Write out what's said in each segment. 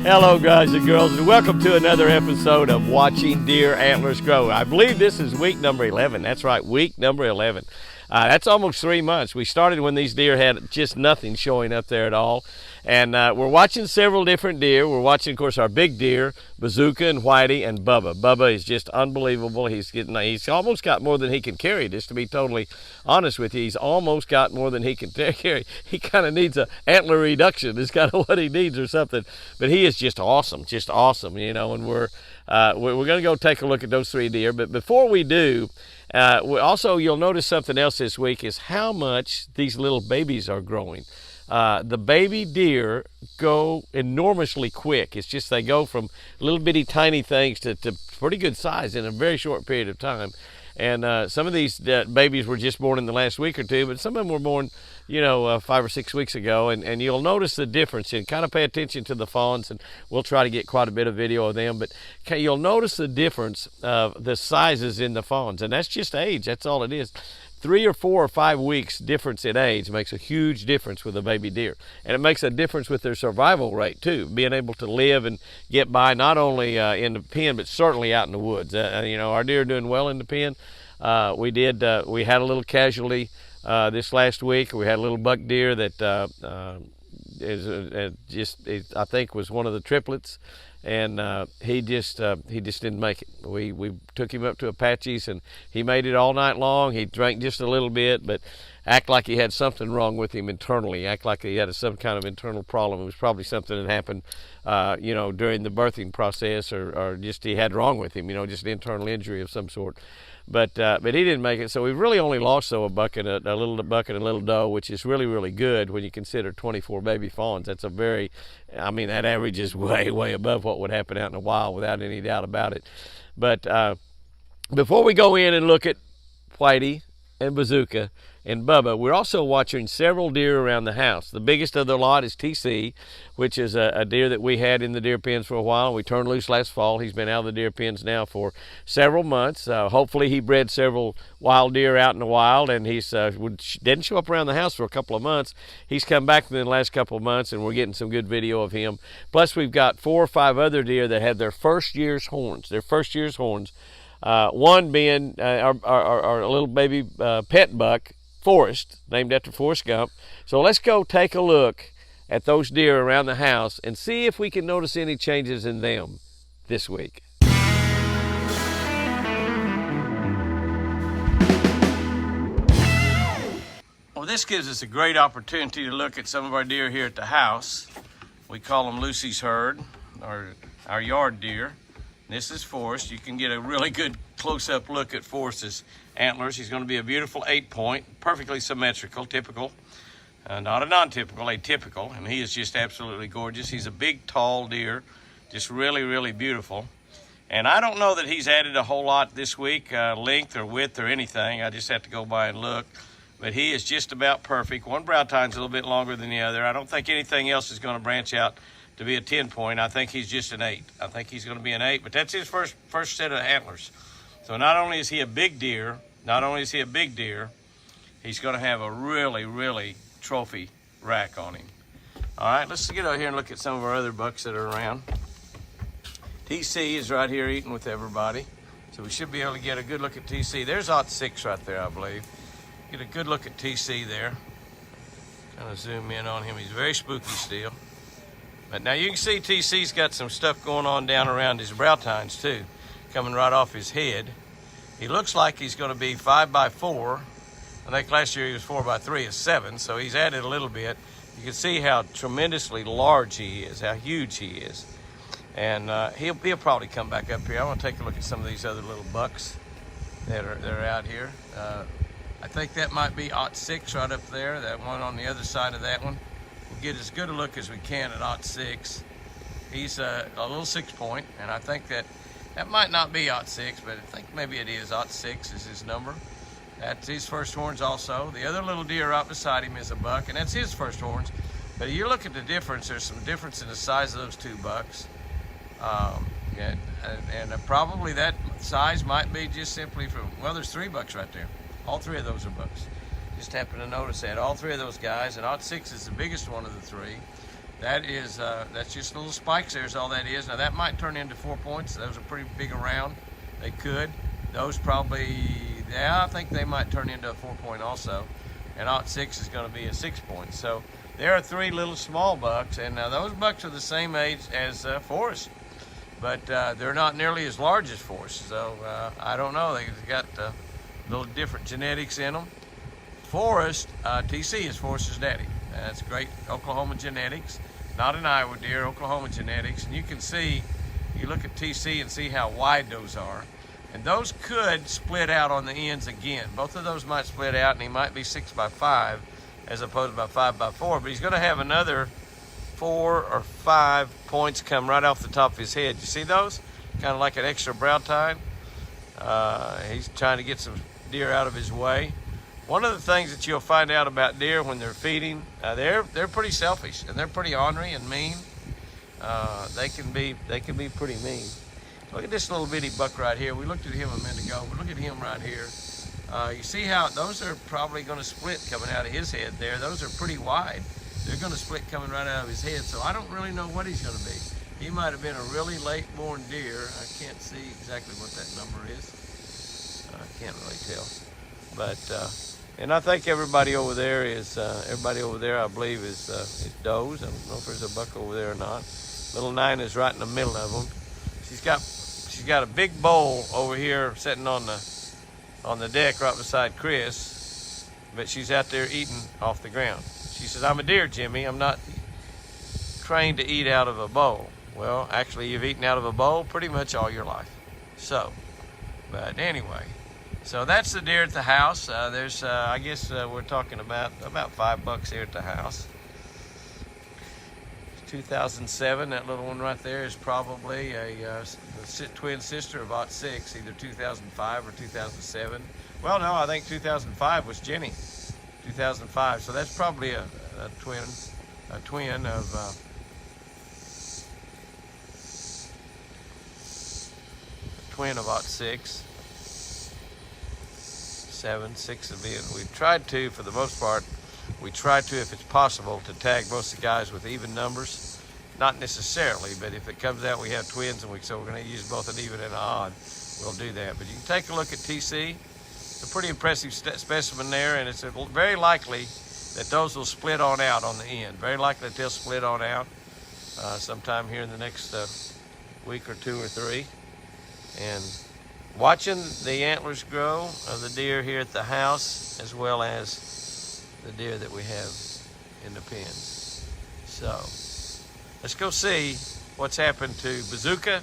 Hello guys and girls, and welcome to another episode of Watching Deer Antlers Grow. I believe this is week number 11. That's right, week number 11. That's almost 3 months. We started when these deer had just nothing showing up there at all. And we're watching several different deer. We're watching, of course, our big deer, Bazooka and Whitey and Bubba. Bubba is just unbelievable. He's almost got more than he can carry, just to be totally honest with you. He's almost got more than he can carry. He kind of needs an antler reduction. It's kind of what he needs or something. But he is just awesome, you know, and we're going to go take a look at those 3 deer. But before we do, also you'll notice something else this week is how much these little babies are growing. The baby deer go enormously quick. It's just they go from little bitty tiny things to pretty good size in a very short period of time. And some of these babies were just born in the last week or two, but some of them were born, you know, 5 or 6 weeks ago. And you'll notice the difference, and kind of pay attention to the fawns, and we'll try to get quite a bit of video of them. But you'll notice the difference of the sizes in the fawns, and that's just age. That's all it is. 3 or 4 or 5 weeks difference in age makes a huge difference with a baby deer. And it makes a difference with their survival rate too, being able to live and get by not only in the pen, but certainly out in the woods. You know, our deer are doing well in the pen. We had a little casualty this last week. We had a little buck deer that I think was one of the triplets. And he just didn't make it. We took him up to Apache's, and he made it all night long. He drank just a little bit, but act like he had something wrong with him internally. Act like he had some kind of internal problem. It was probably something that happened, you know, during the birthing process, or just he had wrong with him. You know, just an internal injury of some sort. But he didn't make it, so we really only lost a buck and a little buck and a little doe, which is really, really good when you consider 24 baby fawns. That's a very, I mean, that average is way, way above what would happen out in the wild, without any doubt about it. But before we go in and look at Whitey and Bazooka and Bubba, we're also watching several deer around the house. The biggest of the lot is TC, which is a deer that we had in the deer pens for a while. We turned loose last fall. He's been out of the deer pens now for several months. Hopefully he bred several wild deer out in the wild, and he's didn't show up around the house for a couple of months. He's come back in the last couple of months, and we're getting some good video of him. Plus we've got 4 or 5 other deer that had their first year's horns. One being our little baby pet buck, Forrest, named after Forrest Gump. So let's go take a look at those deer around the house and see if we can notice any changes in them this week. Well, this gives us a great opportunity to look at some of our deer here at the house. We call them Lucy's herd, or our yard deer. This is Forrest. You can get a really good close-up look at Forrest's antlers. He's going to be a beautiful 8-point, perfectly symmetrical, typical, not a non-typical, atypical, and he is just absolutely gorgeous. He's a big, tall deer, just really, really beautiful. And I don't know that he's added a whole lot this week, length or width or anything. I just have to go by and look. But he is just about perfect. One brow tine's a little bit longer than the other. I don't think anything else is going to branch out to be a 10-point. I think he's just an 8. I think he's going to be an 8, but that's his first set of antlers. So not only is he a big deer, he's going to have a really, really trophy rack on him. All right, let's get over here and look at some of our other bucks that are around. TC is right here eating with everybody. So we should be able to get a good look at TC. There's ot6 right there, I believe. Get a good look at TC there. Kind of zoom in on him. He's very spooky still. But now you can see TC's got some stuff going on down around his brow tines too, coming right off his head. He looks like he's going to be 5x4. I think last year he was 4x3 is 7, so he's added a little bit. You can see how tremendously large he is, how huge he is. And he'll probably come back up here. I want to take a look at some of these other little bucks that are out here. I think that might be ot6 right up there, that one on the other side of that one. We'll get as good a look as we can at ot6. He's a little 6-point, and I think that might not be ot6, but I think maybe it is. ot6 is his number. That's his first horns also. The other little deer right beside him is a buck, and that's his first horns. But you look at the difference, there's some difference in the size of those 2 bucks. And probably that size might be just simply from, well, there's 3 bucks right there. All 3 of those are bucks. Just happened to notice that. All 3 of those guys, and ot6 is the biggest one of the 3. That's just little spikes there is all that is. Now that might turn into 4 points. Those are pretty big around. They could. Those probably, yeah, I think they might turn into a 4 point also. And aught 6 is going to be a 6 point. So there are 3 little small bucks, and those bucks are the same age as Forrest, but they're not nearly as large as Forrest. So I don't know. They've got little different genetics in them. Forrest, TC is Forrest's daddy. That's great Oklahoma genetics. Not an Iowa deer, Oklahoma genetics. And you can see, you look at TC and see how wide those are. And those could split out on the ends again. Both of those might split out, and he might be 6x5 as opposed to 5x4. But he's going to have another 4 or 5 points come right off the top of his head. You see those? Kind of like an extra brow tine. He's trying to get some deer out of his way. One of the things that you'll find out about deer when they're feeding, they're pretty selfish, and they're pretty ornery and mean. They can be pretty mean. Look at this little bitty buck right here. We looked at him a minute ago, but look at him right here. You see how those are probably going to split coming out of his head there. Those are pretty wide. They're going to split coming right out of his head, so I don't really know what he's going to be. He might have been a really late-born deer. I can't see exactly what that number is. I can't really tell. But, and I think everybody over there, I believe, is does. I don't know if there's a buck over there or not. Little 9 is right in the middle of them. She's got a big bowl over here sitting on the deck right beside Chris, but she's out there eating off the ground. She says, "I'm a deer, Jimmy. I'm not trained to eat out of a bowl." Well, actually, you've eaten out of a bowl pretty much all your life. So, but anyway, so that's the deer at the house. There's, I guess, we're talking about $5 here at the house. 2007, that little one right there is probably a twin sister of aught 6, either 2005 or 2007. Well, no, I think 2005 was Jenny. 2005, so that's probably a twin of aught 6, 7, 6 of it. We've tried to, for the most part, if it's possible, to tag most of the guys with even numbers. Not necessarily, but if it comes out we have twins, and so we're going to use both an even and an odd, we'll do that. But you can take a look at TC. It's a pretty impressive specimen there, and it's very likely that those will split on out on the end. Very likely that they'll split on out sometime here in the next week or 2 or 3. And watching the antlers grow of the deer here at the house, as well as the deer that we have in the pens. So let's go see what's happened to Bazooka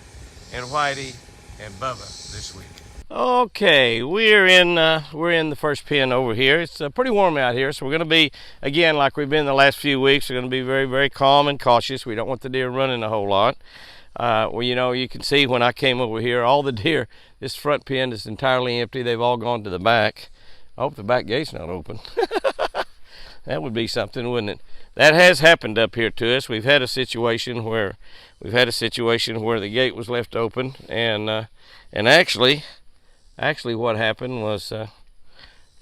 and Whitey and Bubba this week. Okay, we're in the first pen over here. It's pretty warm out here, so we're going to be, again, like we've been the last few weeks, we're going to be very, very calm and cautious. We don't want the deer running a whole lot. Well, you know, you can see when I came over here, all the deer, this front pen is entirely empty. They've all gone to the back. I hope the back gate's not open. That would be something, wouldn't it? That has happened up here to us. We've had a situation where the gate was left open, and actually what happened was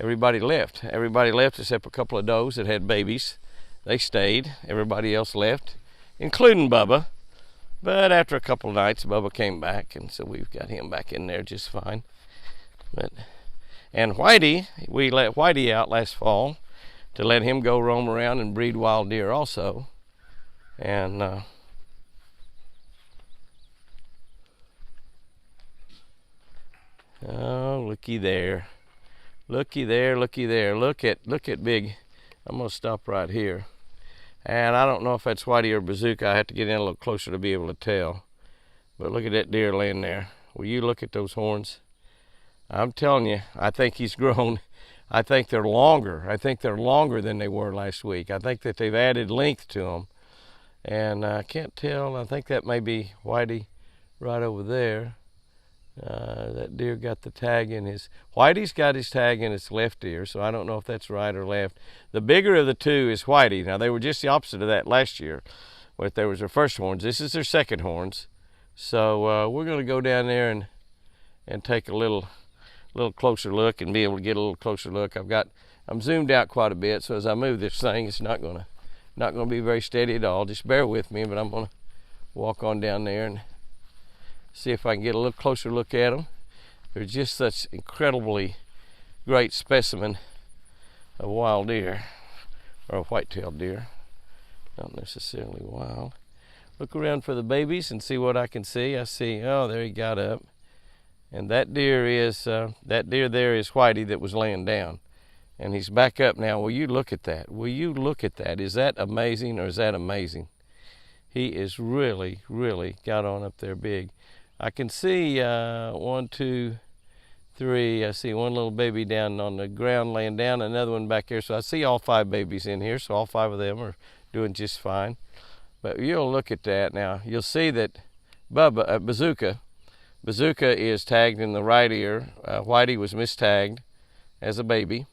everybody left. Everybody left except a couple of does that had babies. They stayed. Everybody else left, including Bubba. But after a couple of nights, Bubba came back, and so we've got him back in there just fine. And Whitey, we let Whitey out last fall to let him go roam around and breed wild deer also. And oh, looky there. Looky there, looky there. Look at big. I'm gonna stop right here. And I don't know if that's Whitey or Bazooka. I have to get in a little closer to be able to tell. But look at that deer laying there. Will you look at those horns? I'm telling you, I think he's grown. I think they're longer. I think they're longer than they were last week. I think that they've added length to them. And I can't tell. I think that may be Whitey right over there. That deer got the tag in his... Whitey's got his tag in his left ear, so I don't know if that's right or left. The bigger of the two is Whitey. Now, they were just the opposite of that last year. But there was their first horns. This is their second horns. So we're going to go down there and take a little closer look and be able to get a little closer look. I'm zoomed out quite a bit, so as I move this thing, it's not going Not going to be very steady at all. Just bear with me, but I'm going to walk on down there and see if I can get a little closer look at them. They're just such incredibly great specimen of wild deer, or a white-tailed deer. Not necessarily wild. Look around for the babies and see what I can see. I see, oh, there he got up. And that deer there is Whitey that was laying down. And he's back up now. Will you look at that? Will you look at that? Is that amazing, or is that amazing? He is really, really got on up there big. I can see 1, 2, 3. I see one little baby down on the ground laying down, another one back here. So I see all 5 babies in here, so all 5 of them are doing just fine. But you'll look at that now. You'll see that Bubba, Bazooka is tagged in the right ear. Whitey was mistagged as a baby,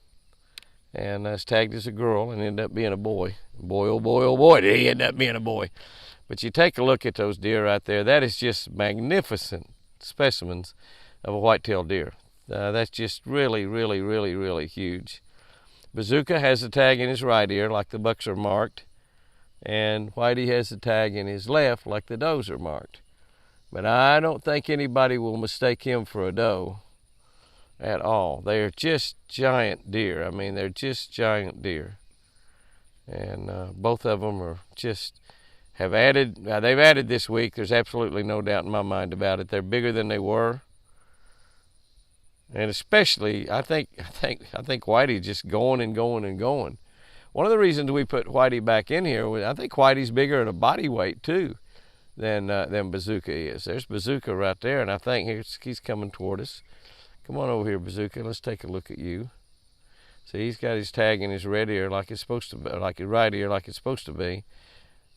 and is tagged as a girl, and ended up being a boy. Boy, oh boy, oh boy, did he end up being a boy. But you take a look at those deer right there. That is just magnificent specimens of a white-tailed deer. That's just really, really, really, really huge. Bazooka has a tag in his right ear like the bucks are marked, and Whitey has a tag in his left like the does are marked. But I don't think anybody will mistake him for a doe at all. They are just giant deer. I mean, they're just giant deer. And both of them are just have added. They've added this week. There's absolutely no doubt in my mind about it. They're bigger than they were. And especially, I think Whitey just going and going and going. One of the reasons we put Whitey back in here, I think Whitey's bigger at a body weight too than Bazooka is. There's Bazooka right there, and I think he's coming toward us. Come on over here, Bazooka. Let's take a look at you. See, he's got his tag in his red ear like it's supposed to be, like his right ear like it's supposed to be.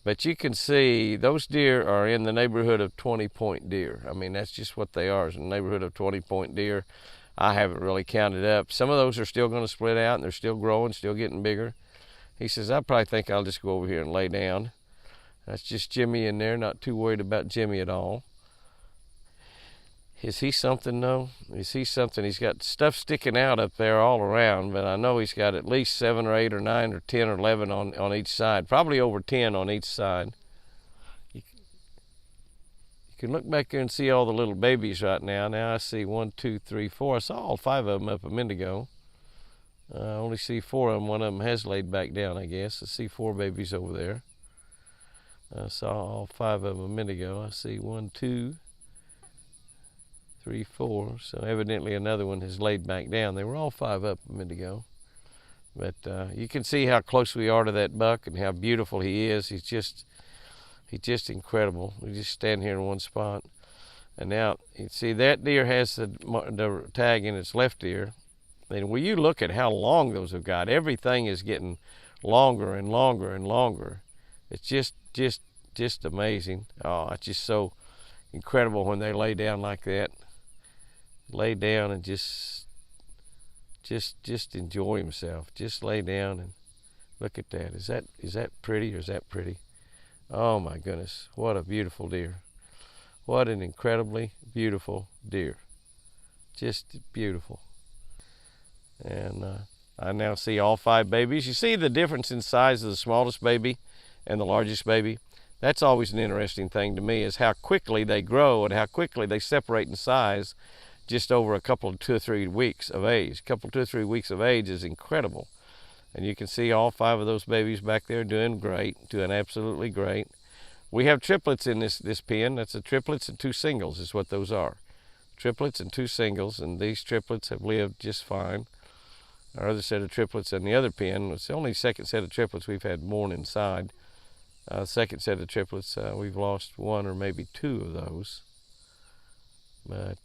But you can see those deer are in the neighborhood of 20-point deer. I mean, that's just what they are, is in the neighborhood of 20-point deer. I haven't really counted up. Some of those are still going to split out, and they're still growing, still getting bigger. He says, I probably think I'll just go over here and lay down. That's just Jimmy in there, not too worried about Jimmy at all. Is he something, though? Is he something? He's got stuff sticking out up there all around, but I know he's got at least 7 or 8 or 9 or 10 or 11 on each side. Probably over 10 on each side. You can look back there and see all the little babies right now. Now I see 1, 2, 3, 4. I saw all 5 of them up a minute ago. I only see 4 of them. One of them has laid back down, I guess. I see 4 babies over there. I saw all 5 of them a minute ago. I see 1, 2, 3, 4. So evidently another one has laid back down. They were all 5 up a minute ago. But you can see how close we are to that buck and how beautiful he is. He's just incredible. We just stand here in one spot. And now, you see that deer has the tag in its left ear. And when you look at how long those have got, everything is getting longer and longer and longer. It's just amazing. Oh, it's just so incredible when they lay down like that. Lay down and just enjoy himself. Just lay down and look at that. Is that pretty, or is that pretty? Oh my goodness, what a beautiful deer. What an incredibly beautiful deer. Just beautiful. And I now see all 5 babies. You see the difference in size of the smallest baby and the largest baby? That's always an interesting thing to me, is how quickly they grow and how quickly they separate in size just over a couple of 2 or 3 weeks of age. A couple 2 or 3 weeks of age is incredible. And you can see all 5 of those babies back there doing great, doing absolutely great. We have triplets in this pen. That's a triplets and 2 singles is what those are. Triplets and 2 singles, and these triplets have lived just fine. Our other set of triplets in the other pen, it's the only second set of triplets we've had born inside. Second set of triplets, we've lost 1 or maybe 2 of those. But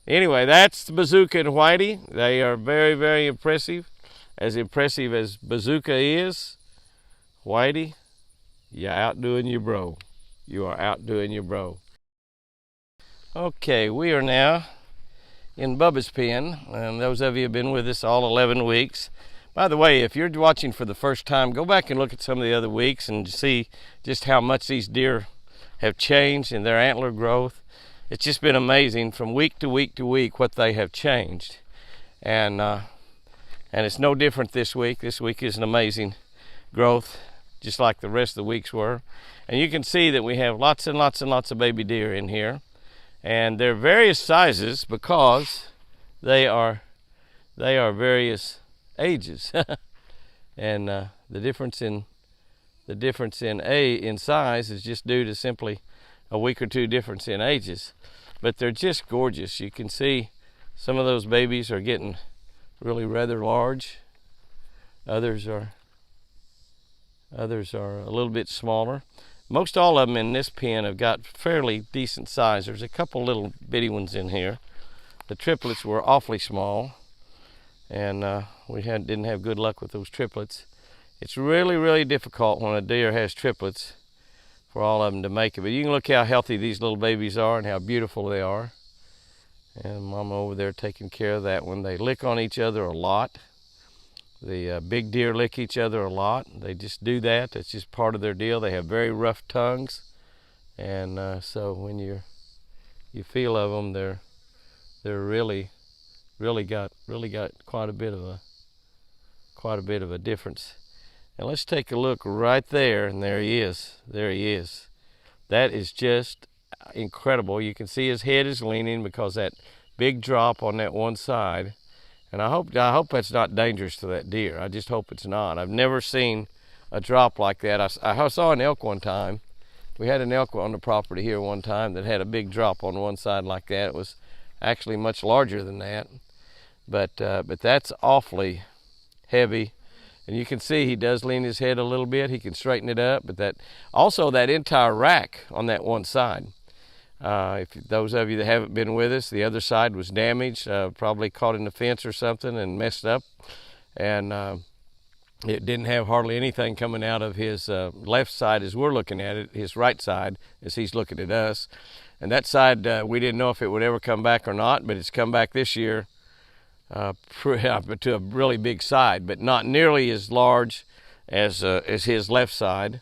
anyway, that's the Bazooka and Whitey. They are very, very impressive. As impressive as Bazooka is, Whitey, you're outdoing your bro. You are outdoing your bro. Okay, we are now in Bubba's pen, and those of you who have been with us all 11 weeks. By the way, if you're watching for the first time, go back and look at some of the other weeks and see just how much these deer have changed in their antler growth. It's just been amazing from week to week to week what they have changed. And it's no different this week. This week is an amazing growth, just like the rest of the weeks were. And you can see that we have lots and lots and lots of baby deer in here. And they're various sizes because they are various ages. And the difference in size is just due to simply a week or two difference in ages. But they're just gorgeous. You can see some of those babies are getting really rather large. Others are a little bit smaller. Most all of them in this pen have got fairly decent size. There's a couple little bitty ones in here. The triplets were awfully small, and we didn't have good luck with those triplets. It's really, really difficult when a deer has triplets for all of them to make it. But you can look how healthy these little babies are and how beautiful they are. And Mama over there taking care of that one. They lick on each other a lot. The big deer lick each other a lot. They just do that. That's just part of their deal. They have very rough tongues, and so when you feel of them, they're really got quite a bit of a difference. And let's take a look right there, and there he is. There he is. That is just incredible. You can see his head is leaning because that big drop on that one side. And I hope that's not dangerous to that deer. I just hope it's not. I've never seen a drop like that. I saw an elk one time. We had an elk on the property here one time that had a big drop on one side like that. It was actually much larger than that. But that's awfully heavy. And you can see he does lean his head a little bit. He can straighten it up. But that entire rack on that one side. If those of you that haven't been with us, the other side was damaged, probably caught in the fence or something and messed up. And it didn't have hardly anything coming out of his left side as we're looking at it, his right side as he's looking at us. And that side, we didn't know if it would ever come back or not, but it's come back this year to a really big side, but not nearly as large as his left side.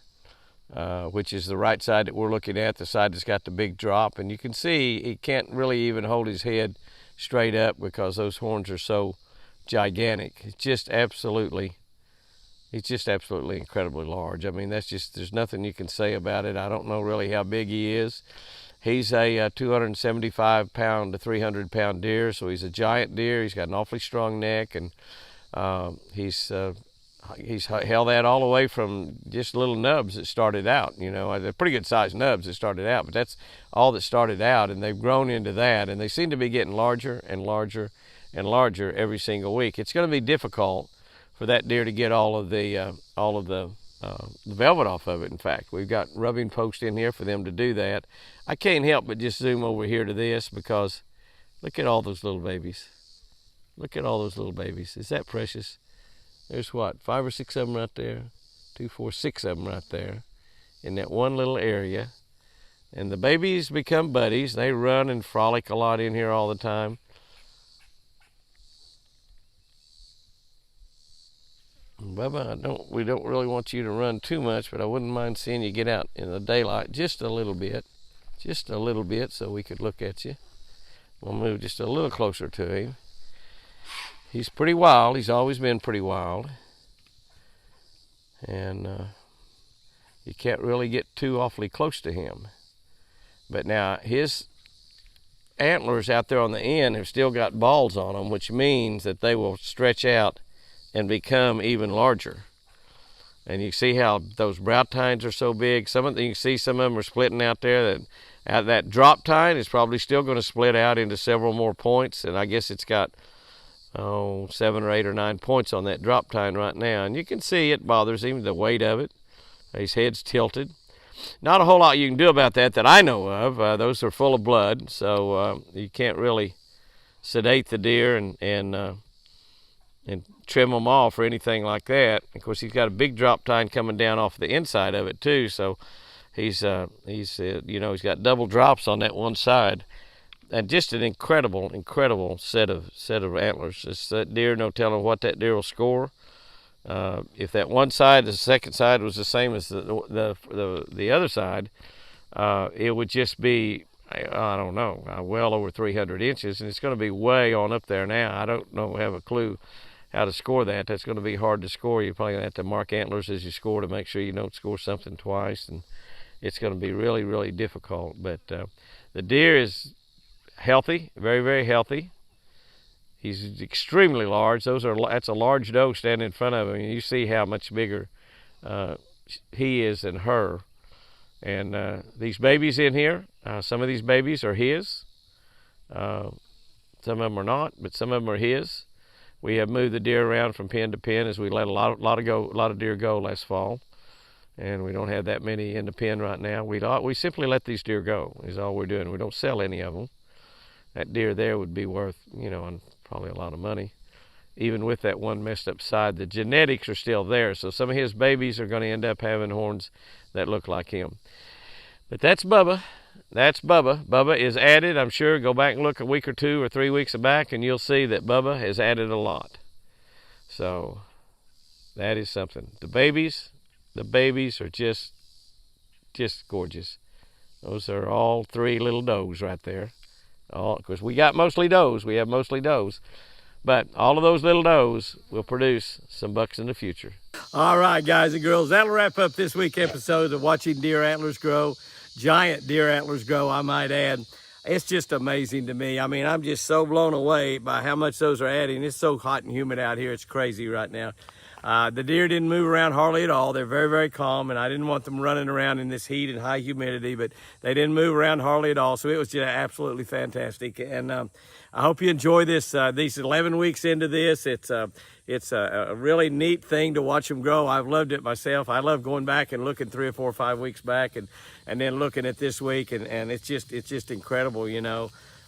Which is the right side that we're looking at, the side that's got the big drop. And you can see he can't really even hold his head straight up because those horns are so gigantic. He's just absolutely incredibly large. I mean, there's nothing you can say about it. I don't know really how big he is. He's a 275 pound to 300 pound deer, so he's a giant deer. He's got an awfully strong neck, and he's held that all the way from just little nubs that started out. You know, they're pretty good sized nubs that started out, but that's all that started out, and they've grown into that, and they seem to be getting larger and larger and larger every single week. It's going to be difficult for that deer to get all of the velvet off of it. In fact, we've got rubbing posts in here for them to do that. I can't help but just zoom over here to this because look at all those little babies. Look at all those little babies. Is that precious? There's what, 5 or 6 of them right there? 2, 4, 6 of them right there in that one little area. And the babies become buddies. They run and frolic a lot in here all the time. Bubba, we don't really want you to run too much, but I wouldn't mind seeing you get out in the daylight just a little bit. Just a little bit so we could look at you. We'll move just a little closer to him. He's pretty wild. He's always been pretty wild. And you can't really get too awfully close to him. But now his antlers out there on the end have still got balls on them, which means that they will stretch out and become even larger. And you see how those brow tines are so big. You can see some of them are splitting out there. That drop tine is probably still going to split out into several more points. And I guess it's got 7 or 8 or 9 points on that drop tine right now. And you can see it bothers him, the weight of it. His head's tilted. Not a whole lot you can do about that I know of. Those are full of blood, so you can't really sedate the deer and trim them off or anything like that. Of course, he's got a big drop tine coming down off the inside of it too, so he's got double drops on that one side. And just an incredible set of antlers. That deer, no telling what that deer will score. If that one side, the second side was the same as the other side, it would just be, I don't know, well over 300 inches, and it's going to be way on up there now. I don't know, have a clue how to score that. That's going to be hard to score. You're probably going to have to mark antlers as you score to make sure you don't score something twice, and it's going to be really, really difficult. But the deer is healthy, very, very healthy. He's extremely large. That's a large doe standing in front of him. You see how much bigger he is than her. And these babies in here, some of these babies are his. Some of them are not, but some of them are his. We have moved the deer around from pen to pen as we let a lot of deer go last fall, and we don't have that many in the pen right now. We simply let these deer go is all we're doing. We don't sell any of them. That deer there would be worth, probably a lot of money. Even with that one messed up side, the genetics are still there, so some of his babies are going to end up having horns that look like him. But that's Bubba. That's Bubba. Bubba is added, I'm sure. Go back and look a week or 2 or 3 weeks back, and you'll see that Bubba has added a lot. So that is something. The babies are just gorgeous. Those are all 3 little does right there. Because we got mostly does. We have mostly does. But all of those little does will produce some bucks in the future. All right, guys and girls, that'll wrap up this week's episode of Watching Deer Antlers Grow. Giant deer antlers grow, I might add. It's just amazing to me. I mean, I'm just so blown away by how much those are adding. It's so hot and humid out here. It's crazy right now. The deer didn't move around hardly at all. They're very, very calm, and I didn't want them running around in this heat and high humidity, but they didn't move around hardly at all, so it was just absolutely fantastic. And I hope you enjoy this. These 11 weeks into this, it's a really neat thing to watch them grow. I've loved it myself. I love going back and looking 3 or 4 or 5 weeks back and then looking at this week, and it's just incredible,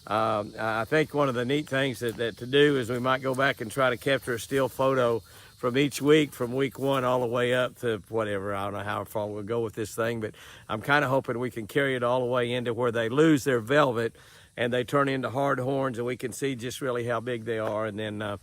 I think one of the neat things that to do is we might go back and try to capture a still photo from each week, from week 1 all the way up to whatever. I don't know how far we'll go with this thing, but I'm kind of hoping we can carry it all the way into where they lose their velvet and they turn into hard horns, and we can see just really how big they are. And then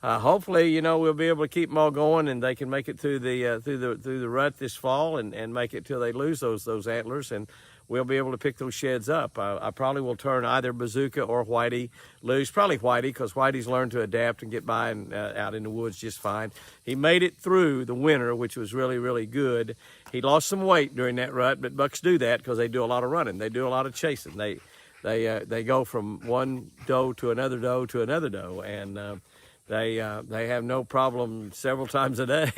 hopefully, we'll be able to keep them all going, and they can make it through the rut this fall and make it till they lose those antlers, and we'll be able to pick those sheds up. I probably will turn either Bazooka or Whitey loose. Probably Whitey, because Whitey's learned to adapt and get by and out in the woods just fine. He made it through the winter, which was really, really good. He lost some weight during that rut, but bucks do that because they do a lot of running. They do a lot of chasing. They go from one doe to another doe to another doe, and they have no problem several times a day.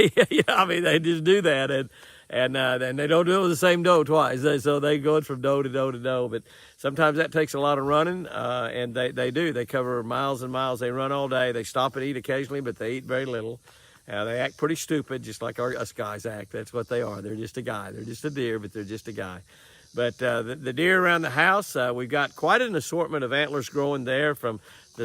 I mean, they just do that, and they don't do it with the same doe twice. So they go from doe to doe to doe. But sometimes that takes a lot of running, and they do. They cover miles and miles. They run all day. They stop and eat occasionally, but they eat very little. They act pretty stupid, just like us guys act. That's what they are. They're just a guy. They're just a deer, but they're just a guy. But the deer around the house, we've got quite an assortment of antlers growing there. From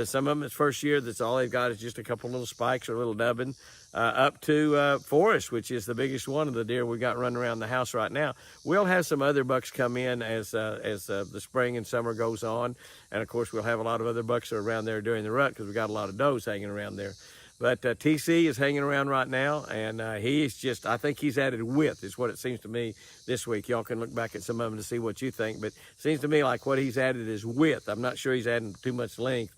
some of them, it's first year, that's all they've got is just a couple little spikes or a little dubbing, up to Forest, which is the biggest one of the deer we got running around the house right now. We'll have some other bucks come in as the spring and summer goes on. And of course, we'll have a lot of other bucks that are around there during the rut because we got a lot of does hanging around there. But TC is hanging around right now, and I think he's added width is what it seems to me this week. Y'all can look back at some of them to see what you think, but it seems to me like what he's added is width. I'm not sure he's adding too much length,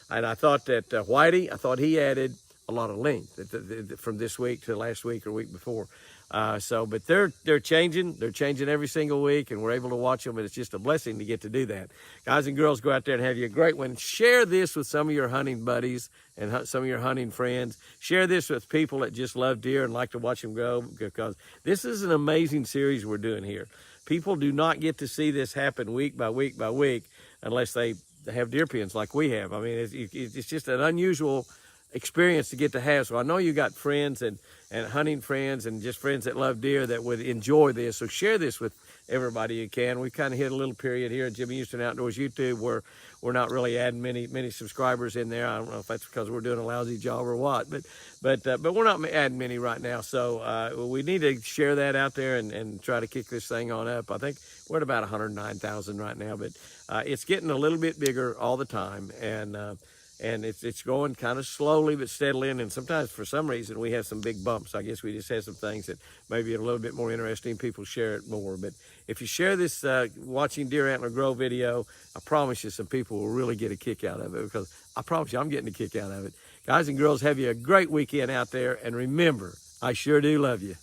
and I thought that Whitey, I thought he added a lot of length from this week to last week or week before. But they're changing. They're changing every single week, and we're able to watch them, and it's just a blessing to get to do that. Guys and girls, go out there and have you a great one. Share this with some of your hunting buddies and some of your hunting friends. Share this with people that just love deer and like to watch them grow, because this is an amazing series we're doing here. People do not get to see this happen week by week by week unless they have deer pens like we have. I mean, it's just an unusual experience to get to have. So I know you got friends and hunting friends and just friends that love deer that would enjoy this. So share this with everybody you can. We've kind of hit a little period here at Jimmy Houston Outdoors YouTube where we're not really adding many subscribers in there. I don't know if that's because we're doing a lousy job or what, but we're not adding many right now. So we need to share that out there and try to kick this thing on up. I think we're at about 109,000 right now, but it's getting a little bit bigger all the time, and it's going kind of slowly but steadily, and sometimes for some reason we have some big bumps. I guess we just have some things that maybe are a little bit more interesting. People share it more. But if you share this Watching Deer Antler Grow video, I promise you some people will really get a kick out of it, because I promise you I'm getting a kick out of it. Guys and girls, have you a great weekend out there. And remember, I sure do love you.